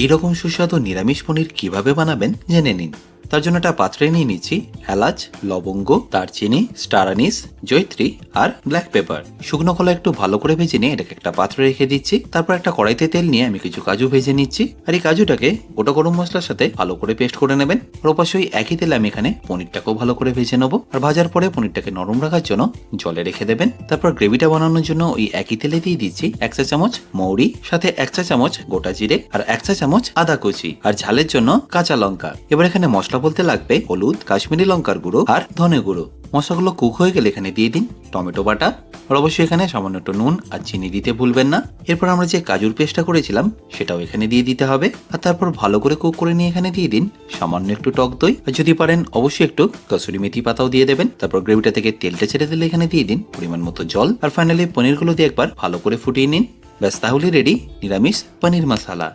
এইরকম সুস্বাদু নিরামিষ পনির কিভাবে বানাবেন জেনে নিন। তার জন্য একটা পাত্রে নিয়ে নিচ্ছি এলাচ, লবঙ্গ, দারচিনি, স্টার আনিস, জয়ত্রী আর ব্ল্যাক পেপার। শুকনো কলা একটু ভালো করে ভেজে নিয়ে এটাকে একটা পাত্রে রেখে দিচ্ছি। তারপর একটা কড়াইতে তেল নিয়ে আমি কিছু কাজু ভেজে নিচ্ছি, আর এই কাজুটাকে গোটা গরম মশলার সাথে ভালো করে পেস্ট করে নেবেন। আর অবশ্যই একই তেলে আমি এখানে পনিরটাকেও ভালো করে ভেজে নেবো। আর ভাজার পরে পনিরটাকে নরম রাখার জন্য জলে রেখে দেবেন। তারপর গ্রেভিটা বানানোর জন্য ওই একই তেলে দিয়ে দিচ্ছি 1 চা চামচ মৌরি, সাথে 1 চা চামচ গোটা জিরে আর 1 চা চামচ আদা কুচি, আর ঝালের জন্য কাঁচা লঙ্কা। এবার এখানে মশলা বলতে লাগবে হলুদ, কাশ্মীরি লঙ্কার গুঁড়ো আর ধনে গুঁড়ো। মশলাগুলো কুক হয়ে গেলে এখানে দিয়ে দিন টমেটো বাটা, আর অবশ্যই এখানে সামান্য একটু নুন আর চিনি দিতে ভুলবেন না। এরপর আমরা যে কাজুর পেস্টটা করেছিলাম সেটাও এখানে দিয়ে দিতে হবে, আর তারপর ভালো করে কুক করে নিয়ে এখানে দিয়ে দিন সামান্য একটু টক দই, আর যদি পারেন অবশ্যই একটু কসুরি মেথি পাতাও দিয়ে দেবেন। তারপর গ্রেভিটা থেকে তেলটা ছেড়ে দিলে এখানে দিয়ে দিন পরিমাণ মতো জল, আর ফাইনালি পনিরগুলো দিয়ে একবার ভালো করে ফুটিয়ে নিন। ব্যাস, তাহলে রেডি নিরামিষ পনির মশলা।